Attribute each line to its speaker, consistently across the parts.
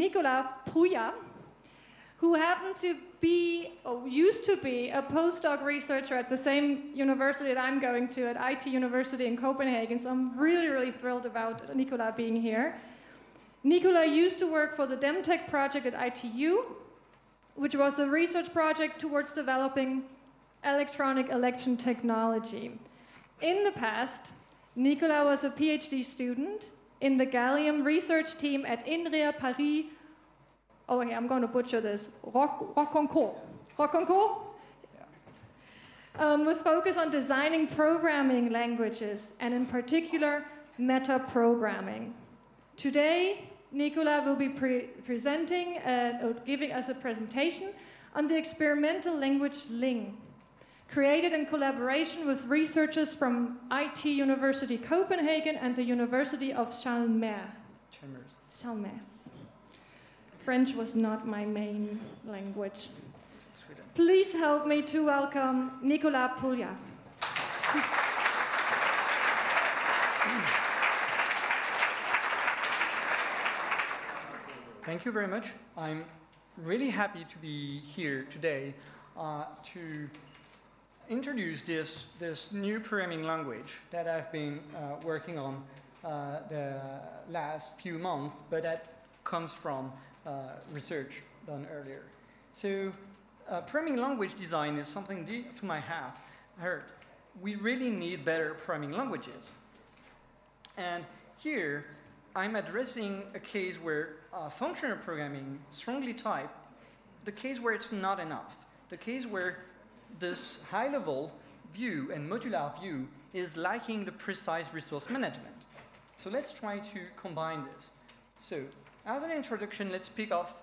Speaker 1: Nicolas Pouya, who happened to be, or used to be, a postdoc researcher at the same university that I'm going to, at IT University in Copenhagen. So I'm really, really thrilled about Nicolas being here. Nicolas used to work for the DemTech project at ITU, which was a research project towards developing electronic election technology. In the past, Nicolas was a PhD student in the gallium research team at INRIA Paris. Oh, hey, I'm going to butcher this. Rocancourt. Yeah. With focus on designing programming languages, and in particular, meta-programming. Today, Nicolas will be presenting or giving us a presentation on the experimental language Ling, created in collaboration with researchers from IT University Copenhagen and the University of Chalmers. French was not my main language. Please help me to welcome Nicolas Pouya.
Speaker 2: Thank you very much. I'm really happy to be here today to introduce this new programming language that I've been working on the last few months, but that comes from research done earlier. So programming language design is something dear to my heart. We really need better programming languages. And here I'm addressing a case where functional programming, strongly typed, the case where it's not enough, the case where this high-level view and modular view is lacking the precise resource management. So let's try to combine this. So as an introduction, let's pick off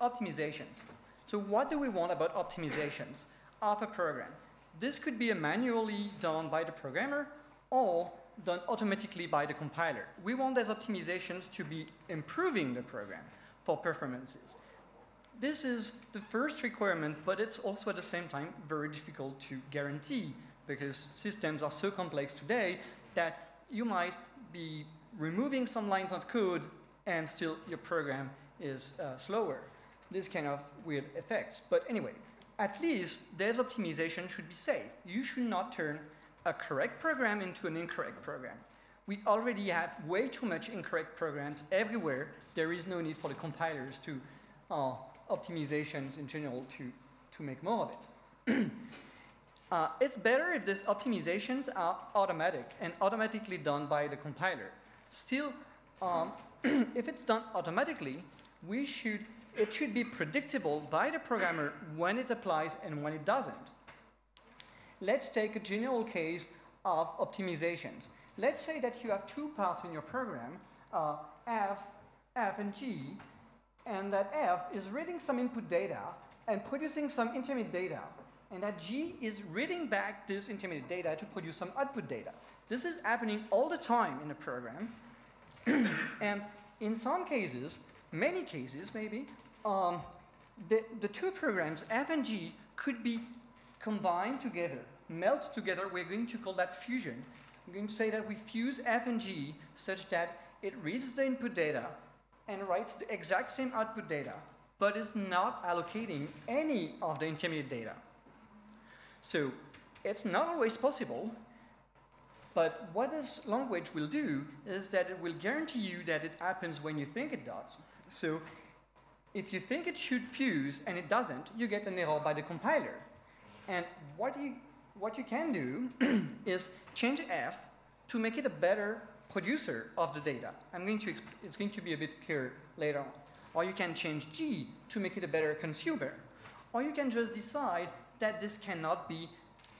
Speaker 2: optimizations. So what do we want about optimizations of a program? This could be manually done by the programmer or done automatically by the compiler. We want these optimizations to be improving the program for performances. This is the first requirement, but it's also at the same time very difficult to guarantee because systems are so complex today that you might be removing some lines of code and still your program is slower. This kind of weird effects. But anyway, at least this optimization should be safe. You should not turn a correct program into an incorrect program. We already have way too much incorrect programs everywhere. There is no need for the compilers to optimizations in general to make more of it. It's better if these optimizations are automatic and automatically done by the compiler. Still, if it's done automatically, it should be predictable by the programmer when it applies and when it doesn't. Let's take a general case of optimizations. Let's say that you have two parts in your program, F and G, and that F is reading some input data and producing some intermediate data, and that G is reading back this intermediate data to produce some output data. This is happening all the time in a program, and in some cases, many cases maybe, the two programs, F and G, could be combine together, melt together. We're going to call that fusion. We're going to say that we fuse F and G such that it reads the input data and writes the exact same output data, but is not allocating any of the intermediate data. So it's not always possible, but what this language will do is that it will guarantee you that it happens when you think it does. So if you think it should fuse and it doesn't, you get an error by the compiler. And what you can do is change F to make it a better producer of the data. It's going to be a bit clearer later on. Or you can change G to make it a better consumer. Or you can just decide that this cannot be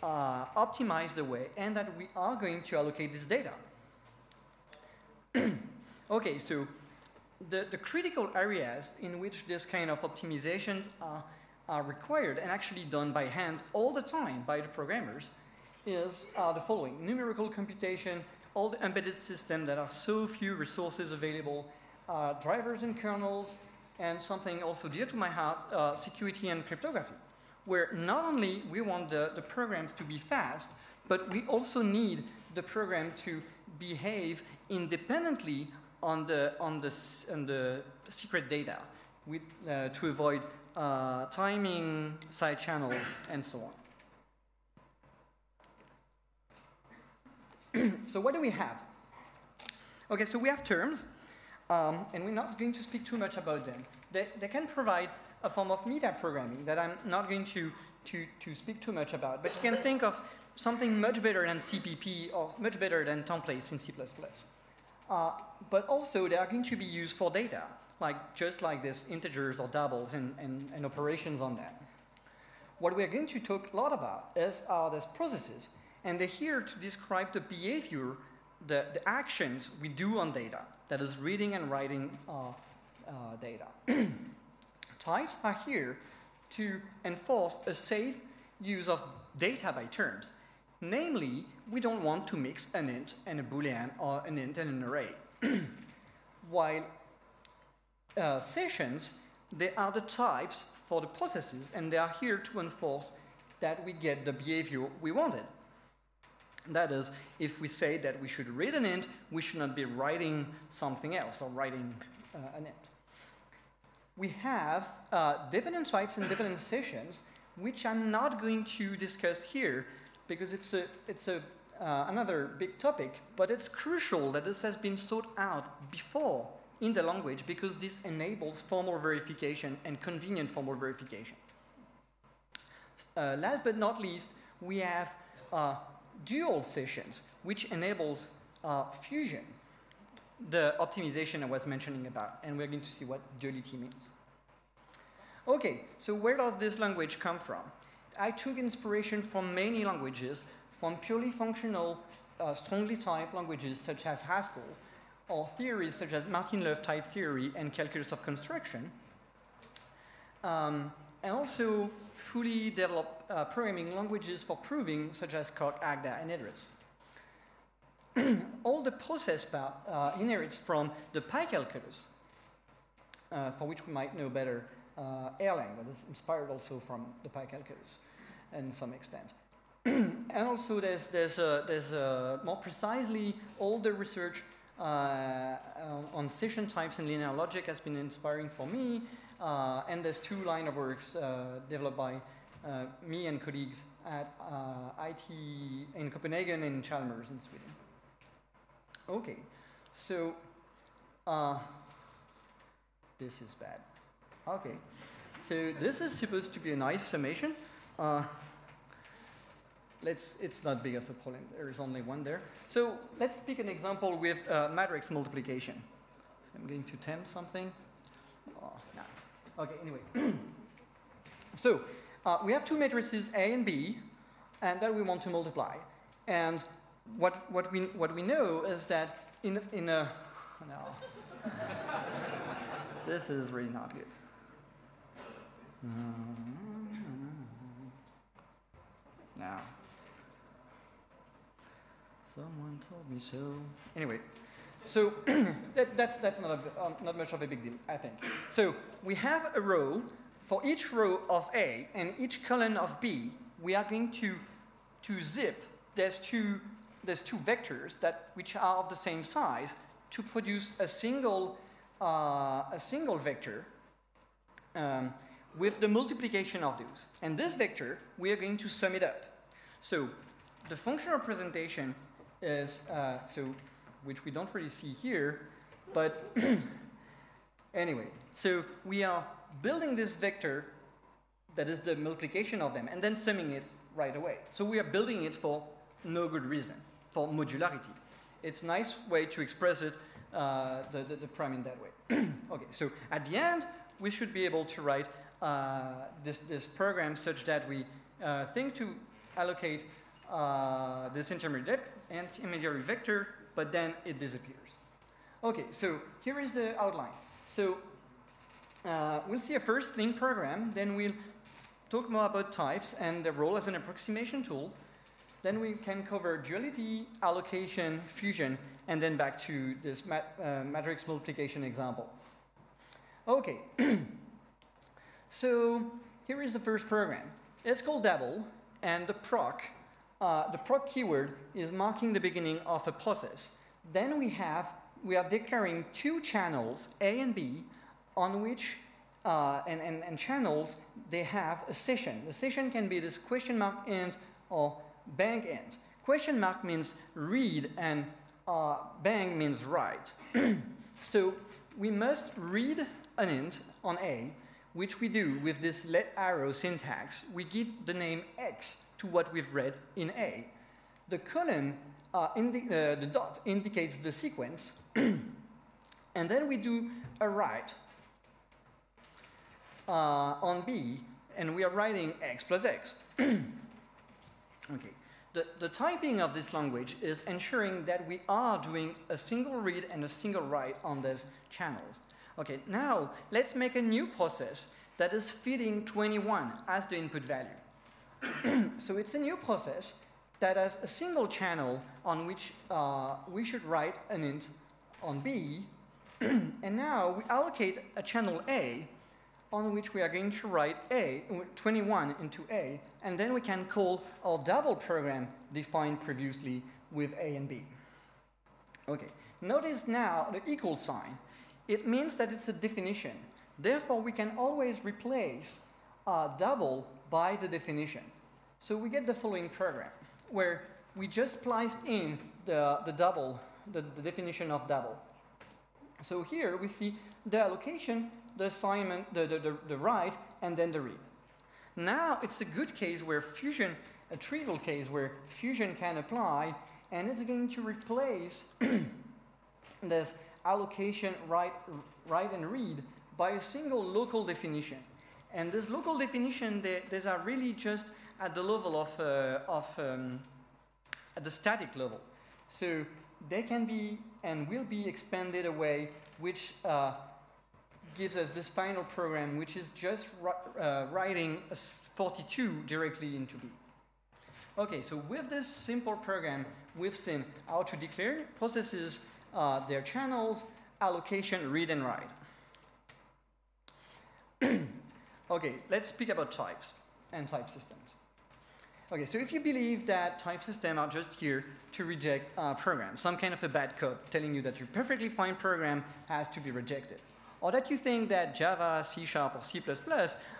Speaker 2: optimized away and that we are going to allocate this data. Okay, so the critical areas in which this kind of optimizations are required and actually done by hand all the time by the programmers is the following. Numerical computation, all the embedded systems that are so few resources available, drivers and kernels, and something also dear to my heart, security and cryptography, where not only we want the programs to be fast, but we also need the program to behave independently on the secret data to avoid timing, side channels, and so on. So what do we have? Okay, so we have terms, and we're not going to speak too much about them. They can provide a form of meta-programming that I'm not going to speak too much about, but you can think of something much better than CPP or much better than templates in C++. But also they are going to be used for data, just like this integers or doubles and operations on that. What we're going to talk a lot about are these processes, and they're here to describe the behavior, the actions we do on data, that is reading and writing data. Types are here to enforce a safe use of data by terms. Namely, we don't want to mix an int and a boolean or an int and an array. While sessions, they are the types for the processes, and they are here to enforce that we get the behavior we wanted. That is, if we say that we should read an int, we should not be writing something else or writing an int. We have dependent types and dependent sessions, which I'm not going to discuss here because it's another big topic, but it's crucial that this has been sought out before in the language because this enables formal verification and convenient formal verification. Last but not least, we have dual sessions, which enables fusion, the optimization I was mentioning about, and we're going to see what duality means. Okay, so where does this language come from? I took inspiration from many languages, from purely functional, strongly typed languages such as Haskell, or theories such as Martin-Löf type theory and calculus of construction, and also fully developed programming languages for proving, such as Coq, Agda, and Idris. All the process part inherits from the PyCalculus, for which we might know better Erlang, that is inspired also from the PyCalculus in some extent. And also there's more precisely all the research on session types and linear logic has been inspiring for me, and there's 2 lines of works developed by me and colleagues at IT in Copenhagen and Chalmers in Sweden. Okay, so this is bad. Okay, so this is supposed to be a nice summation. It's not big of a problem. There is only one there. So let's pick an example with matrix multiplication. So I'm going to tempt something. Oh, no. Okay, anyway. So we have 2 matrices A and B, and that we want to multiply. And what we know is that in a no. This is really not good. Now, someone told me so. Anyway, so that's not much of a big deal, I think. So we have a row. For each row of A and each column of B, we are going to zip. There's two vectors which are of the same size to produce a single vector with the multiplication of those. And this vector, we are going to sum it up. So the functional representation is, which we don't really see here, but anyway, so we are building this vector that is the multiplication of them and then summing it right away. So we are building it for no good reason, for modularity. It's a nice way to express it, the prime in that way. Okay, so at the end, we should be able to write this program such that we think to allocate this intermediary vector, but then it disappears. Okay, so here is the outline. So we'll see a first Ling program, then we'll talk more about types and their role as an approximation tool. Then we can cover duality, allocation, fusion, and then back to this matrix multiplication example. Okay, so here is the first program. It's called double, and the proc keyword is marking the beginning of a process. Then we are declaring 2 channels, A and B, on which and channels, they have a session. The session can be this question mark int or bang int. Question mark means read and bang means write. So we must read an int on A, which we do with this let arrow syntax. We give the name x to what we've read in A. The colon, the dot indicates the sequence, and then we do a write on B, and we are writing x plus x. Okay. The typing of this language is ensuring that we are doing a single read and a single write on these channels. Okay, now let's make a new process that is feeding 21 as the input value. So it's a new process that has a single channel on which we should write an int on B, and now we allocate a channel A on which we are going to write 21 into A, and then we can call our double program defined previously with A and B. Okay, notice now the equal sign. It means that it's a definition. Therefore, we can always replace double by the definition. So we get the following program, where we just spliced in the double, the definition of double. So here we see the allocation, the assignment, the write, and then the read. Now it's a good case where Fusion, a trivial case where Fusion can apply, and it's going to replace this allocation, write and read by a single local definition. And this local definition, these are really just at the level at the static level. So they can be and will be expanded away, which gives us this final program, which is just writing a 42 directly into B. Okay, so with this simple program, we've seen how to declare processes, their channels, allocation, read and write. Okay, let's speak about types and type systems. Okay, so if you believe that type systems are just here to reject programs, some kind of a bad code telling you that your perfectly fine program has to be rejected, or that you think that Java, C# or C++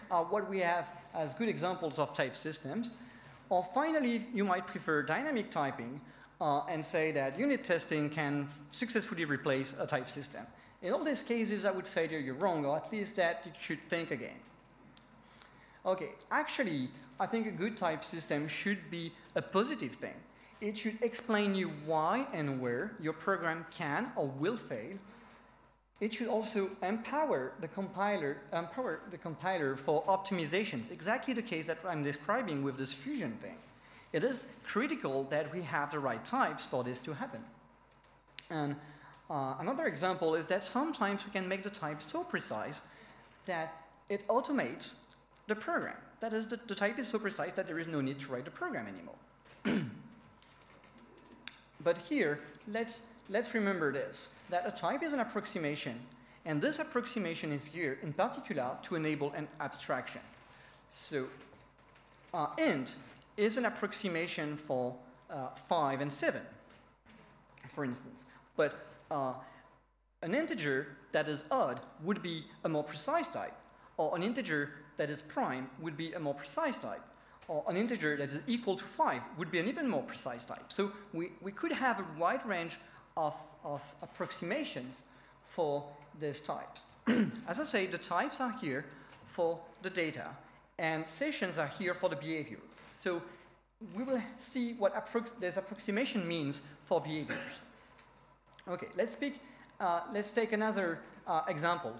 Speaker 2: are what we have as good examples of type systems, or finally you might prefer dynamic typing and say that unit testing can successfully replace a type system. In all these cases, I would say that you're wrong, or at least that you should think again. Okay, actually, I think a good type system should be a positive thing. It should explain you why and where your program can or will fail. It should also empower the compiler for optimizations, exactly the case that I'm describing with this Fusion thing. It is critical that we have the right types for this to happen. And another example is that sometimes we can make the type so precise that it automates the program. That is, the type is so precise that there is no need to write the program anymore. But here, let's remember this, that a type is an approximation, and this approximation is here in particular to enable an abstraction. So int is an approximation for 5 and 7, for instance. But an integer that is odd would be a more precise type, or an integer that is prime would be a more precise type, or an integer that is equal to 5 would be an even more precise type. So we could have a wide range of approximations for these types. As I say, the types are here for the data, and sessions are here for the behavior. So we will see what this approximation means for behaviors. Okay, let's take another example.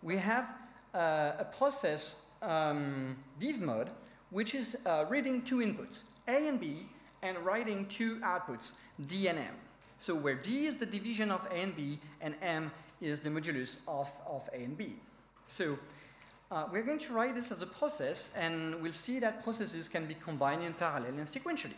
Speaker 2: We have a process, div mode, which is reading two inputs, A and B, and writing two outputs, D and M. So where D is the division of A and B, and M is the modulus of A and B. So we're going to write this as a process, and we'll see that processes can be combined in parallel and sequentially.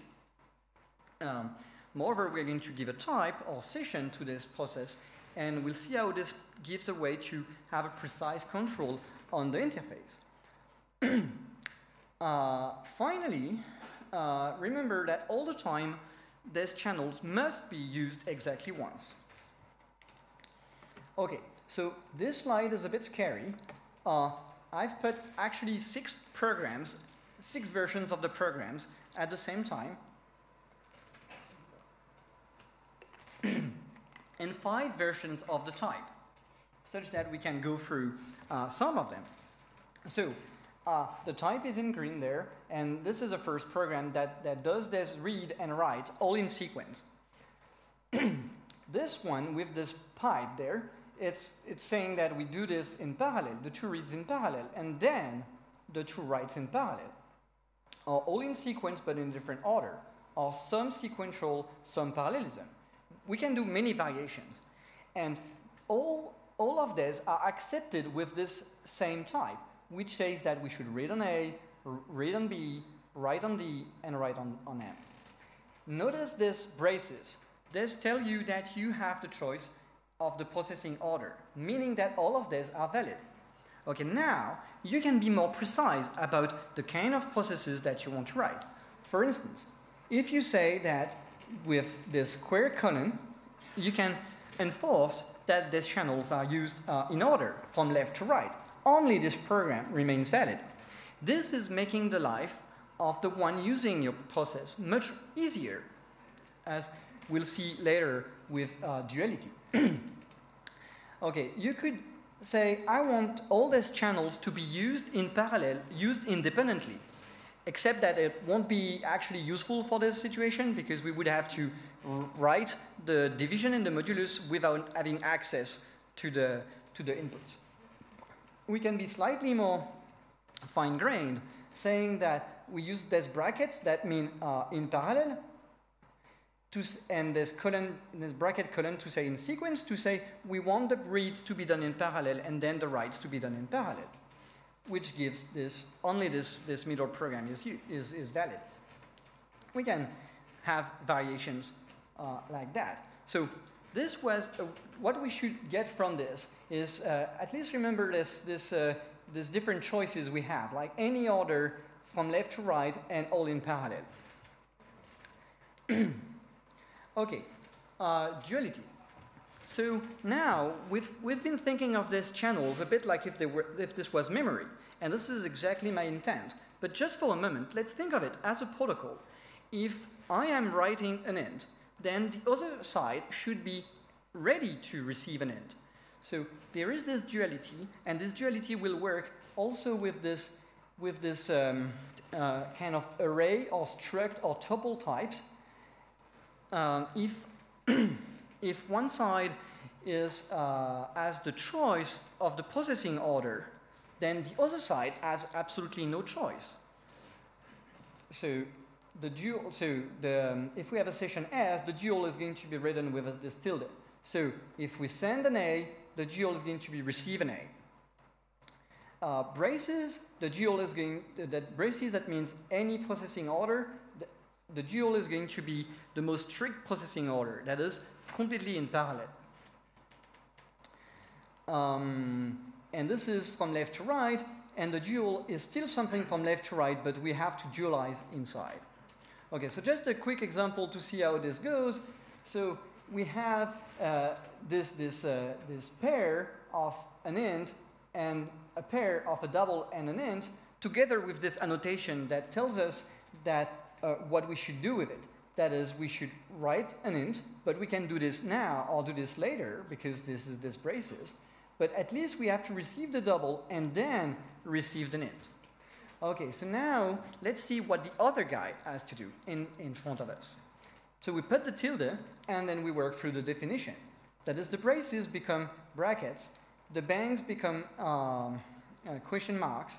Speaker 2: Moreover, we're going to give a type or session to this process, and we'll see how this gives a way to have a precise control on the interface. Finally, remember that all the time, these channels must be used exactly once. Okay, So this slide is a bit scary. I've put actually 6 programs, 6 versions of the programs at the same time. And 5 versions of the type, such that we can go through some of them. So the type is in green there, and this is the first program that does this read and write all in sequence. This one with this pipe there, it's saying that we do this in parallel, the 2 reads in parallel, and then the 2 writes in parallel. Or all in sequence but in different order, or some sequential, some parallelism. We can do many variations. And all of these are accepted with this same type, which says that we should read on A, read on B, write on D, and write on M. Notice these braces. These tell you that you have the choice of the processing order, meaning that all of these are valid. Okay, now you can be more precise about the kind of processes that you want to write. For instance, if you say that with this square colon, you can enforce that these channels are used in order from left to right. Only this program remains valid. This is making the life of the one using your process much easier, as we'll see later with duality. Okay, you could say, I want all these channels to be used in parallel, used independently, except that it won't be actually useful for this situation because we would have to write the division and the modulus without having access to the inputs. We can be slightly more fine-grained, saying that we use these brackets that mean in parallel, and this bracket colon to say in sequence, to say we want the reads to be done in parallel and then the writes to be done in parallel, which gives this, only this middle program is valid. We can have variations like that. So this was, what we should get from this is, at least remember this different choices we have, like any order from left to right and all in parallel. Okay, duality. So now we've been thinking of these channels a bit like if this was memory, and this is exactly my intent. But just for a moment, let's think of it as a protocol. If I am writing an int, then the other side should be ready to receive an int. So there is this duality, and this duality will work also with this kind of array or struct or tuple types. If one side is as the choice of the processing order, then the other side has absolutely no choice. So if we have a session S, the dual is going to be written with this tilde. So if we send an A, the dual is going to be receive an A. Braces, the dual is going braces, that means any processing order. The dual is going to be the most strict processing order, that is completely in parallel. And this is from left to right, and the dual is still something from left to right, but we have to dualize inside. Okay, so just a quick example to see how this goes. So we have this pair of an int and a pair of a double and an int, together with this annotation that tells us that what we should do with it. That is, we should write an int, but we can do this now or do this later because this is this braces. But at least we have to receive the double and then receive the int. Okay, so now let's see what the other guy has to do in front of us. So we put the tilde and then we work through the definition. That is, the braces become brackets, the bangs become question marks,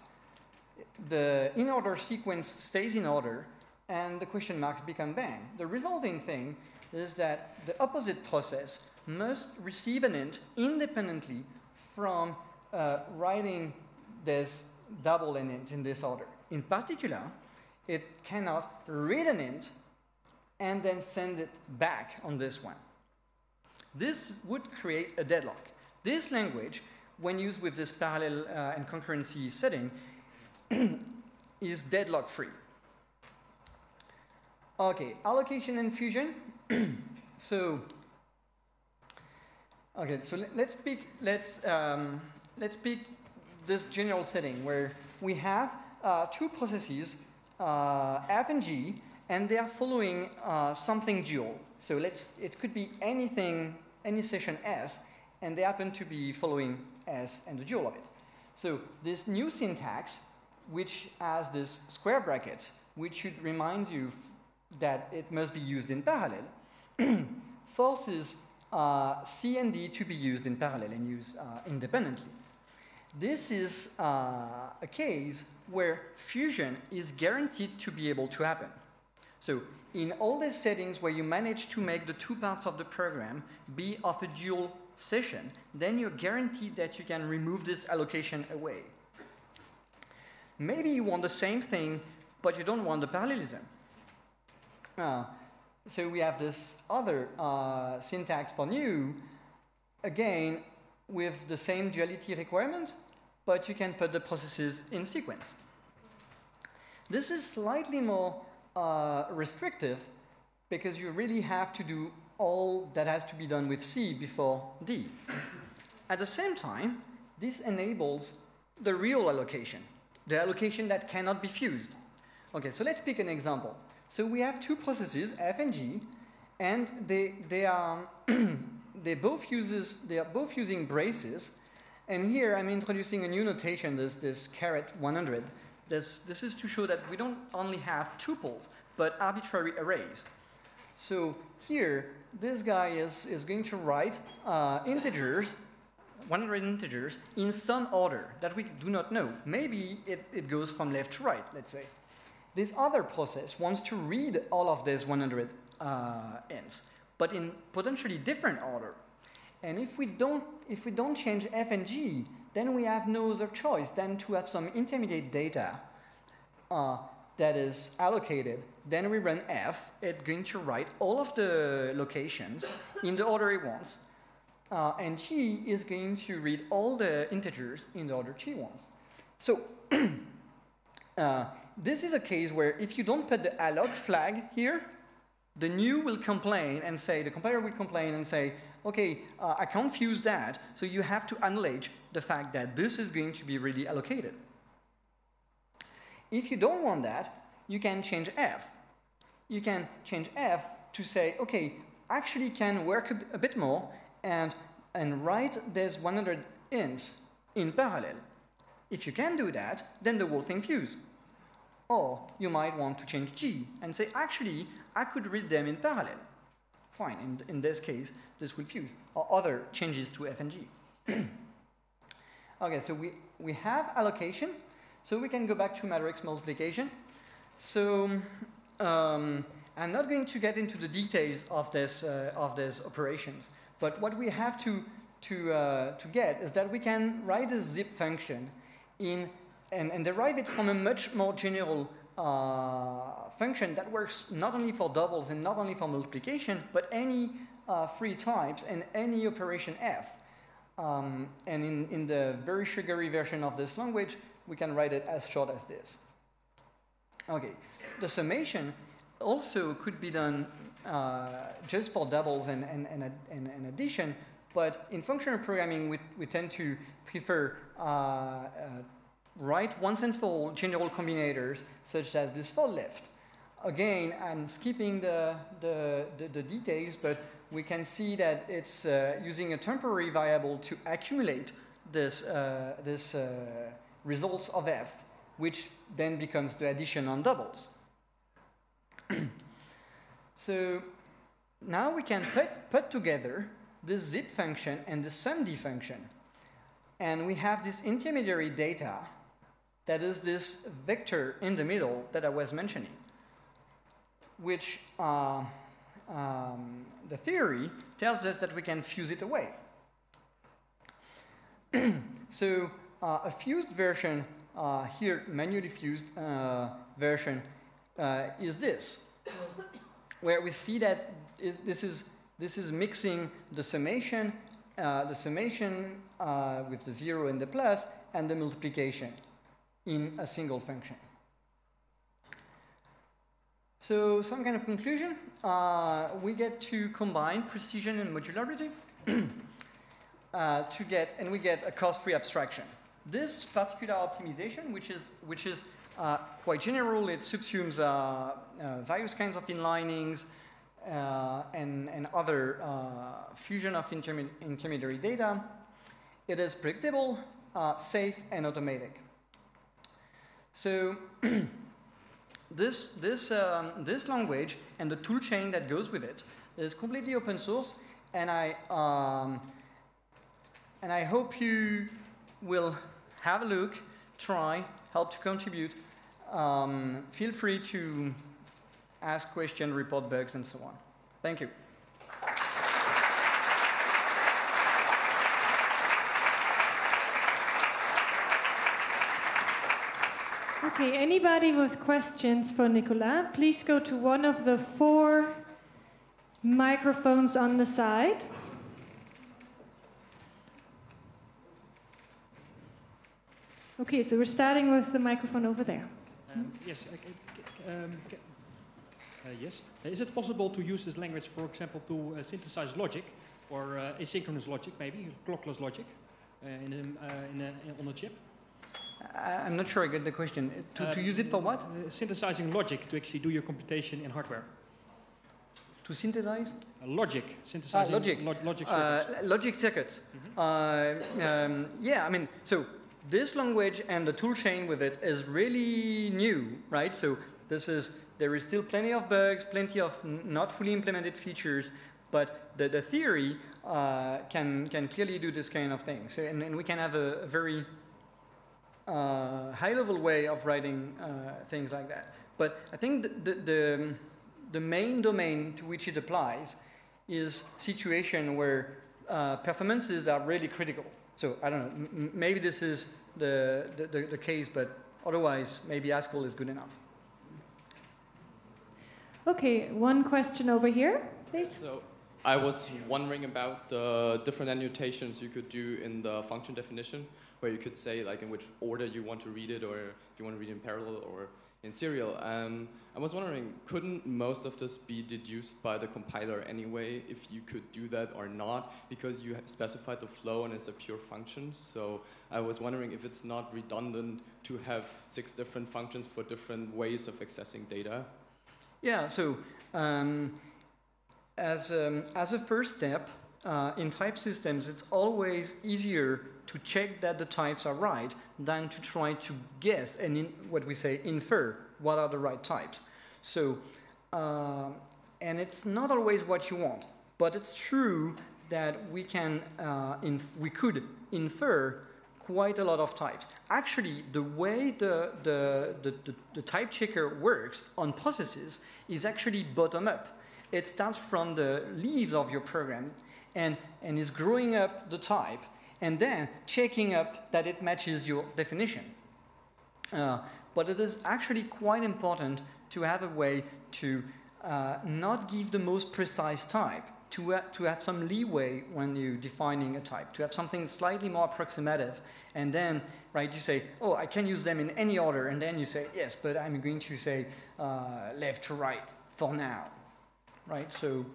Speaker 2: the in-order sequence stays in order, and the question marks become bang. The resulting thing is that the opposite process must receive an int independently from writing this double and int in this order. In particular, it cannot read an int and then send it back on this one. This would create a deadlock. This language, when used with this parallel and concurrency setting, is deadlock free. Okay, allocation and fusion. So Okay, so let's pick this general setting where we have two processes, F and G, and they are following something dual. So it could be anything, any session S, and they happen to be following S and the dual of it. So this new syntax, which has this square brackets, which should remind you that it must be used in parallel, forces C and D to be used in parallel and used independently. This is a case where fusion is guaranteed to be able to happen. So in all these settings where you manage to make the two parts of the program be of a dual session, then you're guaranteed that you can remove this allocation away. Maybe you want the same thing, but you don't want the parallelism. So we have this other syntax for new, again, with the same duality requirement, but you can put the processes in sequence. This is slightly more restrictive because you really have to do all that has to be done with C before D. At the same time, this enables the real allocation, the allocation that cannot be fused. Okay, so let's pick an example. So we have two processes, F and G, and they are both using braces. And here I'm introducing a new notation, this caret 100. This is to show that we don't only have tuples, but arbitrary arrays. So here, this guy is going to write integers, 100 integers, in some order that we do not know. Maybe it goes from left to right, let's say. This other process wants to read all of these 100 ints, but in potentially different order. And if we don't change F and G, then we have no other choice than to have some intermediate data that is allocated. Then we run F. It's going to write all of the locations in the order it wants. And G is going to read all the integers in the order G wants. So this is a case where if you don't put the allot flag here, the new will complain and say, the compiler will complain and say, okay, I can't fuse that, so you have to acknowledge the fact that this is going to be really allocated. If you don't want that, you can change F. You can change F to say, okay, actually can work a bit more and write these 100 ints in parallel. If you can do that, then the whole thing fuses. Or you might want to change G and say, actually, I could read them in parallel. Fine, in this case, this will fuse. Or other changes to F and G. Okay, so we have allocation. So we can go back to matrix multiplication. So I'm not going to get into the details of these operations. But what we have to get is that we can write a zip function and derive it from a much more general function that works not only for doubles and not only for multiplication, but any three types and any operation F. And in the very sugary version of this language, we can write it as short as this. Okay, the summation also could be done just for doubles and addition, but in functional programming, we tend to prefer write once and for all general combinators, such as this for left. Again, I'm skipping the details, but we can see that it's using a temporary variable to accumulate this results of F, which then becomes the addition on doubles. So now we can put together this zip function and the sumd function. And we have this intermediary data that is this vector in the middle that I was mentioning, which the theory tells us that we can fuse it away. So a fused version, here manually fused version, is this, where we see that this is mixing the summation with the 0 and the plus, and the multiplication in a single function. So some kind of conclusion, we get to combine precision and modularity. we get a cost-free abstraction. This particular optimization, which is quite general, it subsumes various kinds of inlinings and other fusion of intermediary data. It is predictable, safe, and automatic. So this language and the toolchain that goes with it is completely open source, and I hope you will have a look, try, help to contribute. Feel free to ask questions, report bugs, and so on. Thank you.
Speaker 1: Okay, anybody with questions for Nicolas, please go to one of the 4 microphones on the side. Okay, so we're starting with the microphone over there.
Speaker 3: Yes. Yes. Is it possible to use this language, for example, to synthesize logic or asynchronous logic, maybe clockless logic, on a chip?
Speaker 2: I'm not sure I get the question. To use it for what?
Speaker 3: Synthesizing logic to actually do your computation in hardware.
Speaker 2: To synthesize?
Speaker 3: Logic. Synthesizing
Speaker 2: logic.
Speaker 3: Logic circuits.
Speaker 2: Logic circuits. Mm-hmm. Yeah, I mean, so this language and the toolchain with it is really new, right? So there is still plenty of bugs, plenty of not fully implemented features, but the theory can clearly do this kind of thing. So, and we can have a very high-level way of writing things like that. But I think the main domain to which it applies is situation where performances are really critical. So I don't know, maybe this is the case, but otherwise maybe Haskell is good enough.
Speaker 1: Okay, one question over here, please.
Speaker 4: So I was wondering about the different annotations you could do in the function definition, where you could say like in which order you want to read it, or if you want to read it in parallel or in serial. I was wondering, couldn't most of this be deduced by the compiler anyway, if you could do that or not, because you have specified the flow and it's a pure function? So I was wondering if it's not redundant to have 6 different functions for different ways of accessing data.
Speaker 2: Yeah, so as a first step, in type systems, it's always easier to check that the types are right than to try to guess and what we say infer what are the right types. So, and it's not always what you want, but it's true that we could infer quite a lot of types. Actually, the way the type checker works on processes is actually bottom up. It starts from the leaves of your program and is growing up the type and then checking up that it matches your definition. But it is actually quite important to have a way to not give the most precise type, to have some leeway when you're defining a type, to have something slightly more approximative. And then, right, you say, oh, I can use them in any order. And then you say, yes, but I'm going to say left to right for now, right? So.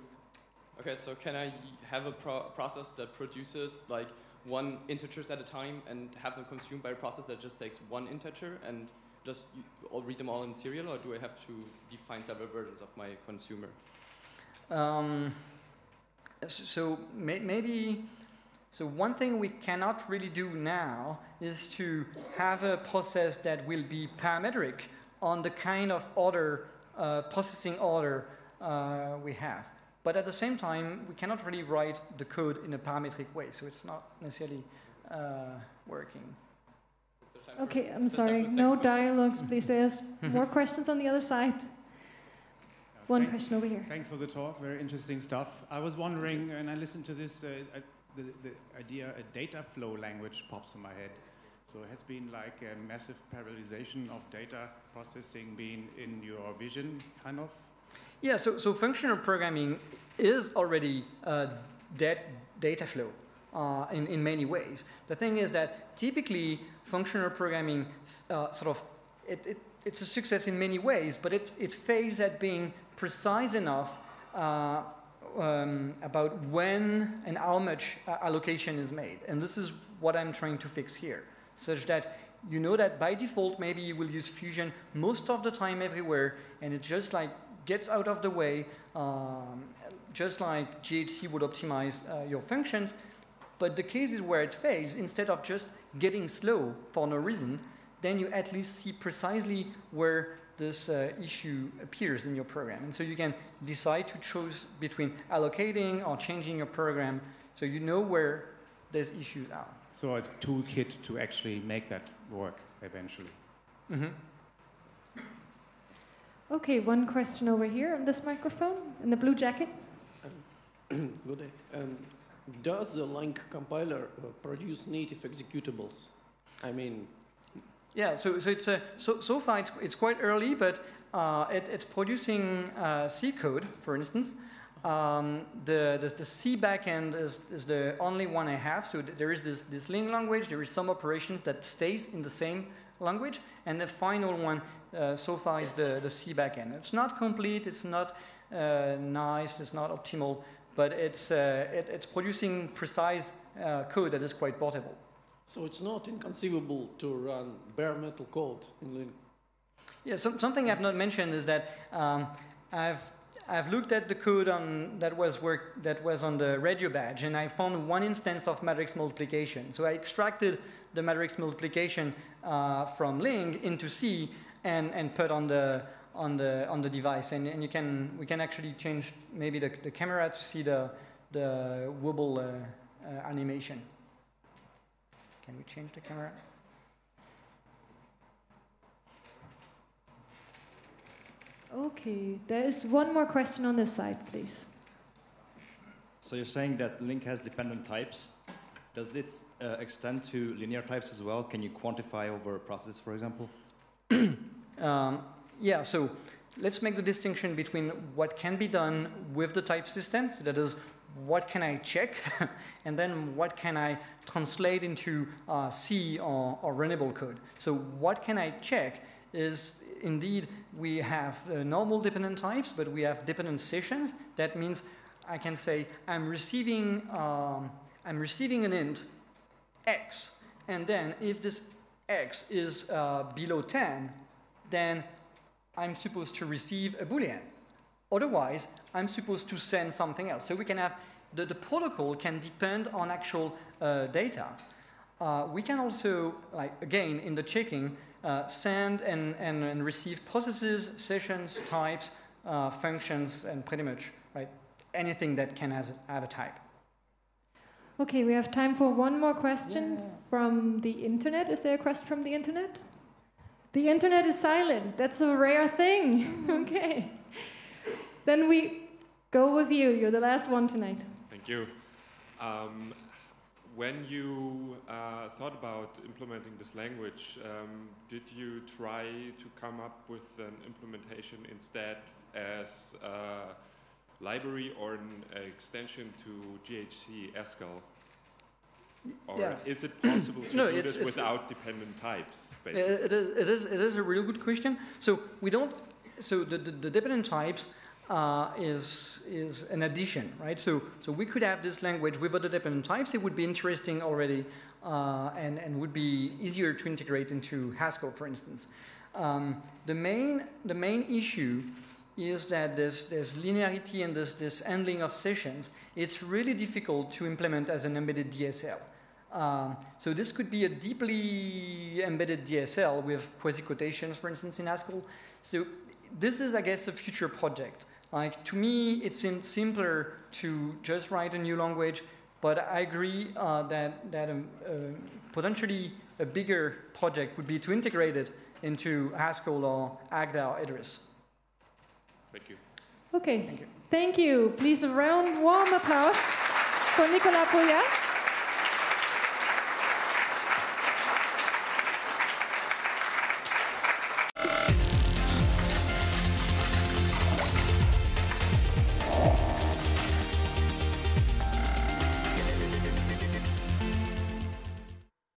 Speaker 4: Okay, so can I have a process that produces like 1 integers at a time and have them consumed by a process that just takes 1 integer and just I'll read them all in serial, or do I have to define several versions of my consumer?
Speaker 2: So maybe, so one thing we cannot really do now is to have a process that will be parametric on the kind of order, processing order we have. But at the same time, we cannot really write the code in a parametric way, so it's not necessarily working.
Speaker 1: Okay, I'm sorry. No dialogues, please. There's more questions on the other side. One question over here.
Speaker 5: Thanks for the talk. Very interesting stuff. I was wondering, and I listened to this, the idea a data flow language pops in my head. So it has been like a massive parallelization of data processing being in your vision, kind of?
Speaker 2: Yeah, so functional programming is already data flow in many ways. The thing is that typically functional programming it's a success in many ways, but it fails at being precise enough when and how much allocation is made. And this is what I'm trying to fix here, such that you know that by default maybe you will use Fusion most of the time everywhere, and it just like gets out of the way, just like GHC would optimize your functions. But the cases where it fails, instead of just getting slow for no reason, then you at least see precisely where this issue appears in your program. And so you can decide to choose between allocating or changing your program, so you know where these issues are.
Speaker 5: So a toolkit to actually make that work eventually.
Speaker 2: Mm-hmm.
Speaker 1: Okay, one question over here on this microphone, in the blue jacket.
Speaker 6: Good day. Does the Ling compiler produce native executables? I mean,
Speaker 2: yeah. So it's so far it's quite early, but it's producing C code, for instance. The C backend is the only one I have. So there is this Ling language. There is some operations that stays in the same language, and the final one so far is the C backend. It's not complete. It's not nice. It's not optimal. But it's producing precise code that is quite portable.
Speaker 6: So it's not inconceivable to run bare metal code in Ling?
Speaker 2: Yeah, something I've not mentioned is that I've looked at the code that was on the radio badge, and I found one instance of matrix multiplication. So I extracted the matrix multiplication from Ling into C and put on the device, and we can actually change maybe the camera to see the wobble animation. Can we change the camera?
Speaker 1: Okay, there is one more question on this side, please.
Speaker 7: So you're saying that Ling has dependent types. Does this extend to linear types as well? Can you quantify over processes, for example?
Speaker 2: Yeah, so let's make the distinction between what can be done with the type system, so that is, what can I check, and then what can I translate into C or runnable code. So what can I check is, indeed, we have normal dependent types, but we have dependent sessions. That means I can say I'm receiving an int x, and then if this x is below 10, then I'm supposed to receive a Boolean. Otherwise, I'm supposed to send something else. So we can have, the protocol can depend on actual data. We can also, like again, in the checking, send and receive processes, sessions, types, functions, and pretty much right anything that can have a type.
Speaker 1: Okay, we have time for one more question from the internet. Is there a question from the internet? The internet is silent. That's a rare thing. Okay. Then we go with you. You're the last one tonight.
Speaker 8: Thank you. When you thought about implementing this language, did you try to come up with an implementation instead as a library or an extension to GHC Haskell? Or is it possible to do this without dependent types, basically?
Speaker 2: It is a really good question. So we don't. So the dependent types is an addition, right? So we could have this language without the dependent types. It would be interesting already, and would be easier to integrate into Haskell, for instance. The main issue is that there's linearity and this handling of sessions. It's really difficult to implement as an embedded DSL. So this could be a deeply embedded DSL with quasi-quotations, for instance, in Haskell. So this is, I guess, a future project. Like, to me, it seemed simpler to just write a new language, but I agree that potentially a bigger project would be to integrate it into Haskell or Agda or Idris.
Speaker 8: Thank you.
Speaker 1: Okay.
Speaker 2: Thank you.
Speaker 1: Thank you. Please, a round warm applause for Nicolas Pouillat.